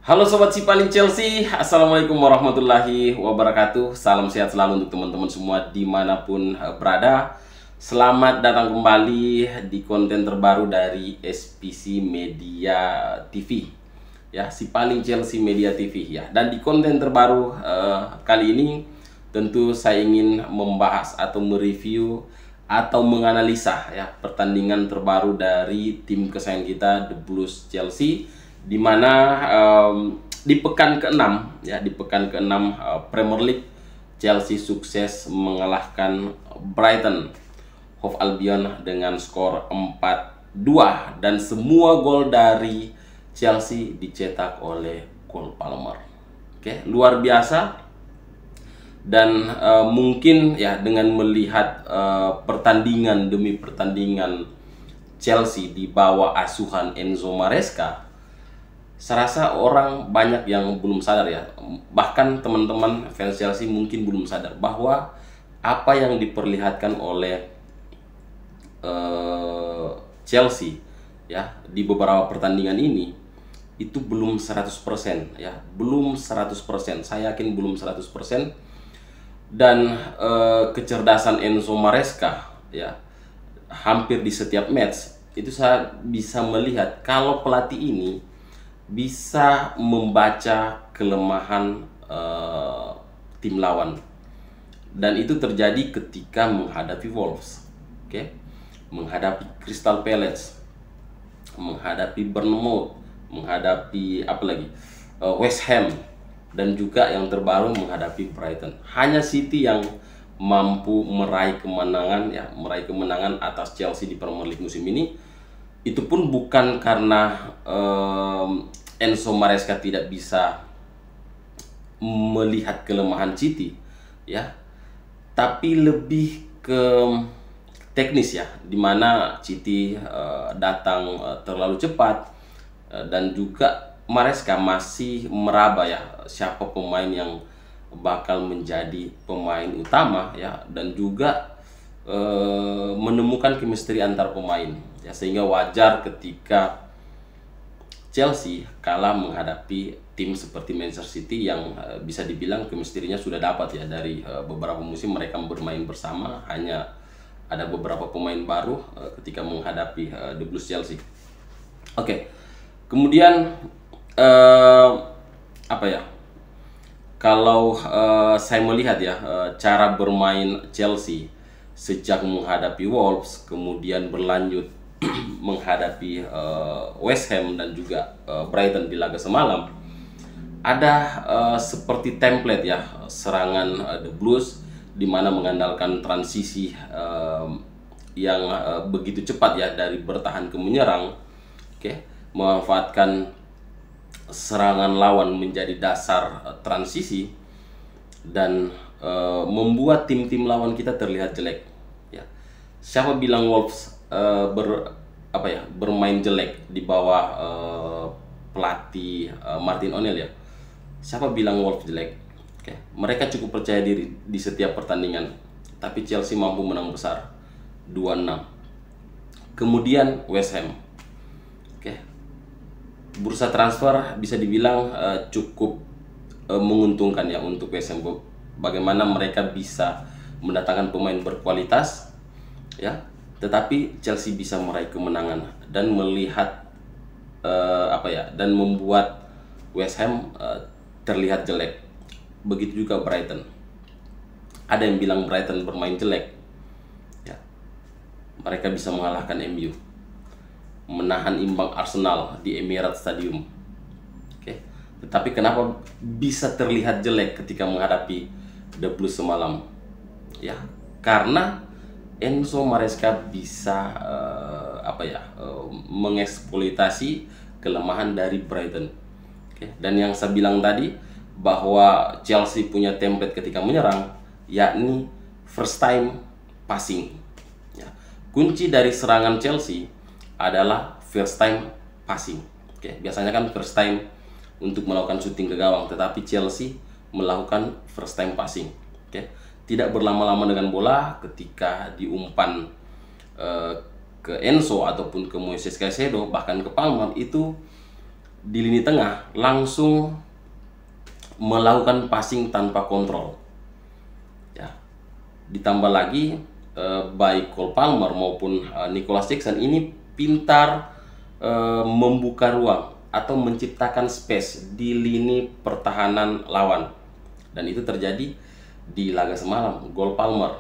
Halo Sobat Sipaling Chelsea, Assalamualaikum warahmatullahi wabarakatuh. Salam sehat selalu untuk teman-teman semua dimanapun berada. Selamat datang kembali di konten terbaru dari SPC Media TV, ya, Sipaling Chelsea Media TV, ya. Dan di konten terbaru kali ini tentu saya ingin membahas atau mereview atau menganalisa, ya, pertandingan terbaru dari tim kesayangan kita, The Blues Chelsea, di mana di pekan ke-6, ya, di pekan ke-6 Premier League, Chelsea sukses mengalahkan Brighton Hove Albion dengan skor 4-2, dan semua gol dari Chelsea dicetak oleh Cole Palmer. Oke, luar biasa. Dan mungkin, ya, dengan melihat pertandingan demi pertandingan Chelsea di bawah asuhan Enzo Maresca, saya rasa orang banyak yang belum sadar, ya, bahkan teman-teman fans Chelsea mungkin belum sadar bahwa apa yang diperlihatkan oleh Chelsea, ya, di beberapa pertandingan ini itu belum 100%, ya, belum 100%. Saya yakin belum 100%. Dan kecerdasan Enzo Maresca, ya, hampir di setiap match itu saya bisa melihat kalau pelatih ini bisa membaca kelemahan tim lawan, dan itu terjadi ketika menghadapi Wolves, oke, menghadapi Crystal Palace, menghadapi Bournemouth, menghadapi apa lagi, West Ham, dan juga yang terbaru menghadapi Brighton. Hanya City yang mampu meraih kemenangan, ya, meraih kemenangan atas Chelsea di Premier League musim ini. Itu pun bukan karena Enzo Maresca tidak bisa melihat kelemahan City, ya, tapi lebih ke teknis, ya, dimana City datang terlalu cepat, dan juga Maresca masih meraba, ya, siapa pemain yang bakal menjadi pemain utama, ya, dan juga menemukan chemistry antar pemain, ya, sehingga wajar ketika Chelsea kalah menghadapi tim seperti Manchester City yang bisa dibilang chemistry-nya sudah dapat, ya, dari beberapa musim mereka bermain bersama. Hanya ada beberapa pemain baru ketika menghadapi The Blues Chelsea. Oke, kemudian apa ya? Kalau saya melihat, ya, cara bermain Chelsea sejak menghadapi Wolves, kemudian berlanjut menghadapi West Ham dan juga Brighton di laga semalam, ada seperti template, ya, serangan The Blues, di mana mengandalkan transisi yang begitu cepat, ya, dari bertahan ke menyerang, oke, memanfaatkan serangan lawan menjadi dasar transisi, dan membuat tim-tim lawan kita terlihat jelek, ya. Siapa bilang Wolves bermain jelek di bawah pelatih Martin O'Neill, ya? Siapa bilang Wolves jelek? Oke, mereka cukup percaya diri di setiap pertandingan, tapi Chelsea mampu menang besar 2-6. Kemudian West Ham, oke, bursa transfer bisa dibilang cukup menguntungkan, ya, untuk West Ham. Bagaimana mereka bisa mendatangkan pemain berkualitas, ya, tetapi Chelsea bisa meraih kemenangan dan melihat dan membuat West Ham terlihat jelek. Begitu juga Brighton. Ada yang bilang Brighton bermain jelek, ya. Mereka bisa mengalahkan MU, menahan imbang Arsenal di Emirates Stadium, oke. Tetapi kenapa bisa terlihat jelek ketika menghadapi The Blues semalam? Ya, karena Enzo Maresca bisa mengeksploitasi kelemahan dari Brighton, oke. Dan yang saya bilang tadi bahwa Chelsea punya template ketika menyerang, yakni first time passing, ya. Kunci dari serangan Chelsea adalah first time passing, oke. Biasanya kan first time untuk melakukan shooting ke gawang, tetapi Chelsea melakukan first time passing, oke. Tidak berlama-lama dengan bola. Ketika diumpan ke Enzo ataupun ke Moises Caicedo, bahkan ke Palmer, itu di lini tengah langsung melakukan passing tanpa kontrol. Ya, ditambah lagi baik Cole Palmer maupun Nicolas Jackson ini pintar membuka ruang atau menciptakan space di lini pertahanan lawan, dan itu terjadi di laga semalam. Gol Palmer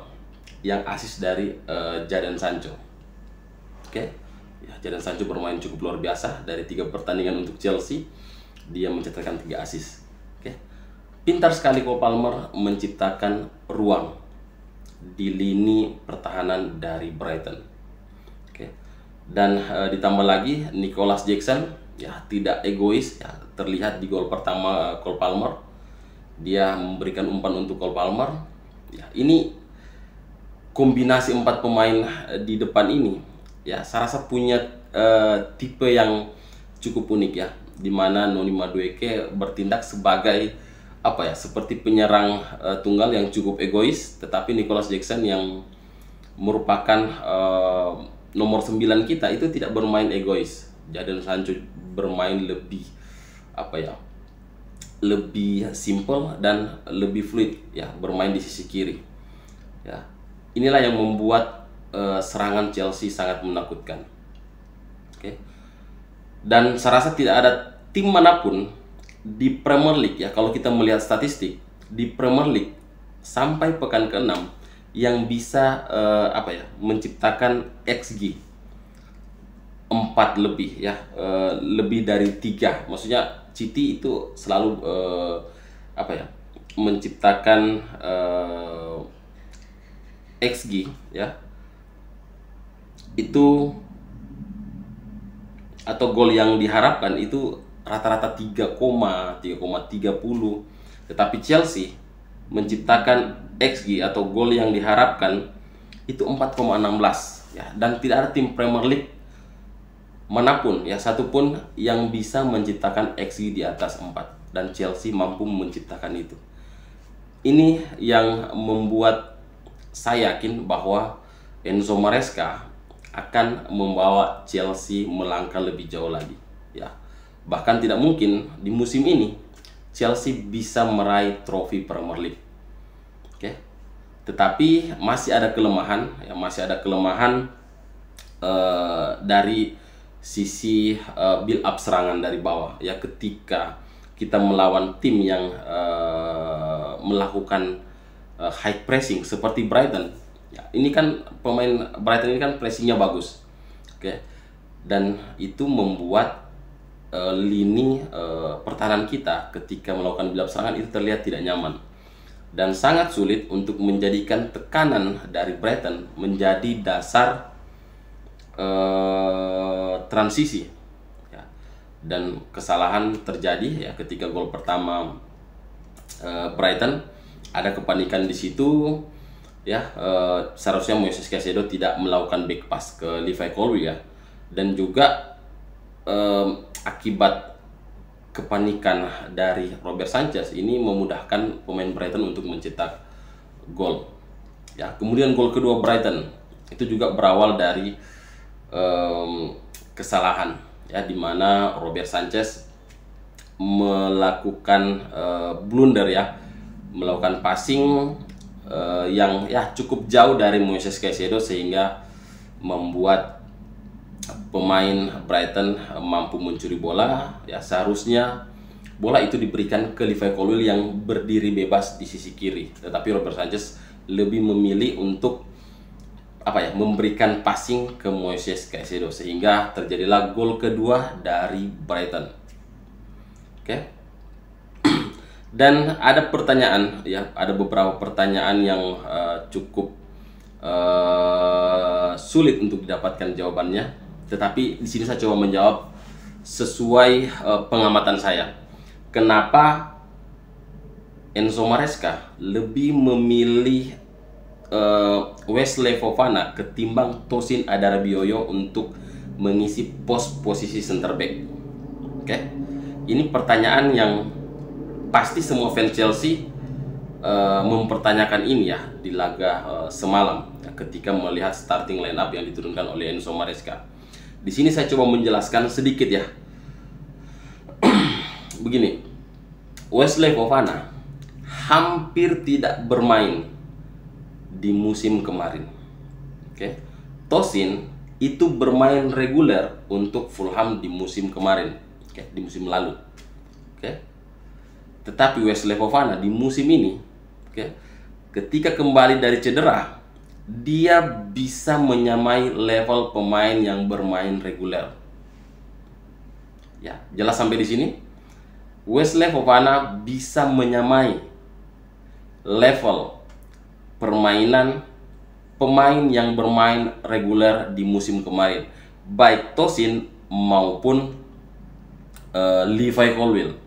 yang asis dari Jadon Sancho. Oke, ya, Jadon Sancho bermain cukup luar biasa. Dari 3 pertandingan untuk Chelsea, dia mencetakkan 3 asis. Oke, pintar sekali Cole Palmer menciptakan ruang di lini pertahanan dari Brighton. Oke, dan ditambah lagi Nicolas Jackson ya tidak egois, ya, terlihat di gol pertama Cole Palmer. Dia memberikan umpan untuk Cole Palmer. Ya, ini kombinasi 4 pemain di depan ini, ya, saya rasa punya tipe yang cukup unik, ya, dimana Noni Madueke bertindak sebagai apa ya, seperti penyerang tunggal yang cukup egois, tetapi Nicolas Jackson yang merupakan nomor 9 kita itu tidak bermain egois. Jadon Sancho bermain lebih apa ya, lebih simple dan lebih fluid, ya, bermain di sisi kiri. Ya, inilah yang membuat serangan Chelsea sangat menakutkan. Oke. Dan saya rasa tidak ada tim manapun di Premier League, ya, kalau kita melihat statistik di Premier League sampai pekan ke-6 yang bisa apa ya, menciptakan XG 4 lebih, ya, lebih dari 3. Maksudnya City itu selalu apa ya, menciptakan XG, ya, itu atau gol yang diharapkan itu rata-rata 3,30, tetapi Chelsea menciptakan XG atau gol yang diharapkan itu 4,16, ya, dan tidak ada tim Premier League manapun, ya, satupun yang bisa menciptakan XG di atas 4, dan Chelsea mampu menciptakan itu. Ini yang membuat saya yakin bahwa Enzo Maresca akan membawa Chelsea melangkah lebih jauh lagi, ya. Bahkan tidak mungkin di musim ini Chelsea bisa meraih trofi Premier League. Oke. Tetapi masih ada kelemahan, ya, masih ada kelemahan dari sisi build up serangan dari bawah, ya, ketika kita melawan tim yang melakukan high pressing seperti Brighton. Ya, ini kan pemain Brighton ini kan pressingnya bagus. Oke. Dan itu membuat lini pertahanan kita ketika melakukan build up serangan itu terlihat tidak nyaman, dan sangat sulit untuk menjadikan tekanan dari Brighton menjadi dasar transisi, ya. Dan kesalahan terjadi, ya, ketika gol pertama Brighton, ada kepanikan di situ, ya. Seharusnya Moises Caicedo tidak melakukan back pass ke Levi Colwill, ya, dan juga akibat kepanikan dari Robert Sanchez ini memudahkan pemain Brighton untuk mencetak gol, ya. Kemudian gol kedua Brighton itu juga berawal dari kesalahan, ya, dimana Robert Sanchez melakukan blunder, ya, melakukan passing yang, ya, cukup jauh dari Moises Caicedo sehingga membuat pemain Brighton mampu mencuri bola, ya. Seharusnya bola itu diberikan ke Levi Colwill yang berdiri bebas di sisi kiri, tetapi Robert Sanchez lebih memilih untuk apa ya, memberikan passing ke Moises Caicedo sehingga terjadilah gol kedua dari Brighton. Oke. Dan ada pertanyaan, ya, ada beberapa pertanyaan yang cukup sulit untuk didapatkan jawabannya. Tetapi di sini saya coba menjawab sesuai pengamatan saya. Kenapa Enzo Maresca lebih memilih Wesley Fofana ketimbang Tosin Adarabioyo untuk mengisi posisi center back? Oke. Ini pertanyaan yang pasti semua fans Chelsea mempertanyakan ini, ya, di laga semalam, ya, ketika melihat starting line up yang diturunkan oleh Enzo Maresca. Di sini saya coba menjelaskan sedikit, ya, begini, Wesley Fofana hampir tidak bermain di musim kemarin. Oke. Tosin itu bermain reguler untuk Fulham di musim kemarin, di musim lalu. Tetapi Wesley Fofana di musim ini, ketika kembali dari cedera, dia bisa menyamai level pemain yang bermain reguler. Ya, jelas sampai di sini. Wesley Fofana bisa menyamai level permainan pemain yang bermain reguler di musim kemarin, baik Tosin maupun Levi Colwill.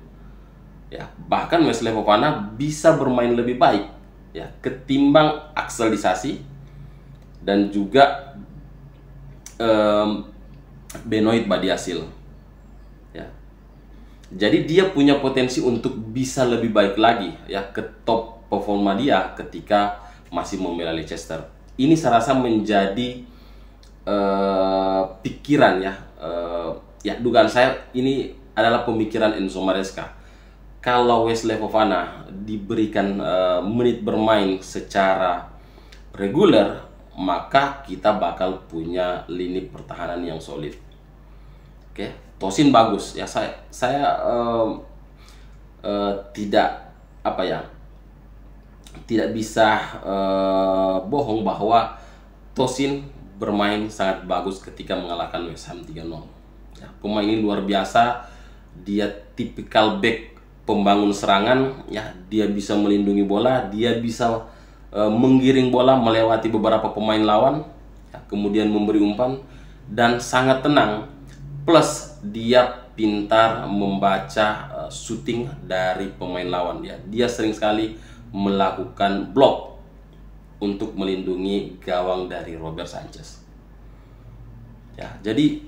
Ya, bahkan Wesley Fofana bisa bermain lebih baik ya ketimbang Axel Disasi dan juga Benoit Badiashile. Ya. Jadi dia punya potensi untuk bisa lebih baik lagi ya ke top performa dia ketika masih membela Leicester. Ini saya rasa menjadi pikiran ya dugaan saya ini adalah pemikiran Enzo Maresca. Kalau Wesley Fofana diberikan menit bermain secara reguler, maka kita bakal punya lini pertahanan yang solid. Tosin bagus ya, saya tidak tidak bisa bohong bahwa Tosin bermain sangat bagus ketika mengalahkan West Ham 3-0. Ya, pemain ini luar biasa, dia tipikal back pembangun serangan ya, dia bisa melindungi bola, dia bisa menggiring bola melewati beberapa pemain lawan ya, kemudian memberi umpan dan sangat tenang, plus dia pintar membaca shooting dari pemain lawan. Dia sering sekali melakukan blok untuk melindungi gawang dari Robert Sanchez ya. Jadi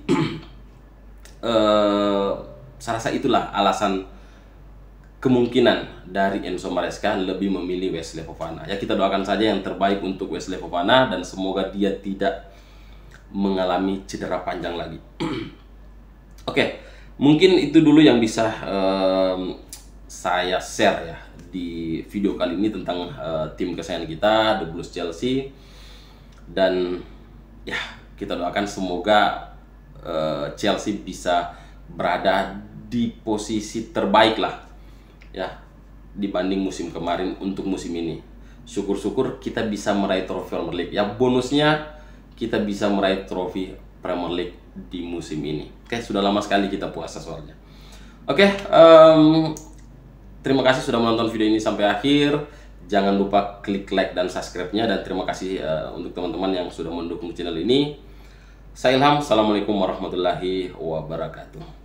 saya rasa itulah alasan kemungkinan dari Enzo Maresca lebih memilih Wesley Fofana. Ya, kita doakan saja yang terbaik untuk Wesley Fofana dan semoga dia tidak mengalami cedera panjang lagi. Oke, mungkin itu dulu yang bisa saya share ya di video kali ini tentang tim kesayangan kita, The Blues Chelsea. Dan ya, kita doakan semoga Chelsea bisa berada di posisi terbaik lah ya dibanding musim kemarin untuk musim ini. Syukur-syukur kita bisa meraih trofi Premier League. Ya, bonusnya kita bisa meraih trofi Premier League di musim ini. Sudah lama sekali kita puasa soalnya. Terima kasih sudah menonton video ini sampai akhir. Jangan lupa klik like dan subscribe-nya, dan terima kasih untuk teman-teman yang sudah mendukung channel ini. Saya Ilham, assalamualaikum warahmatullahi wabarakatuh.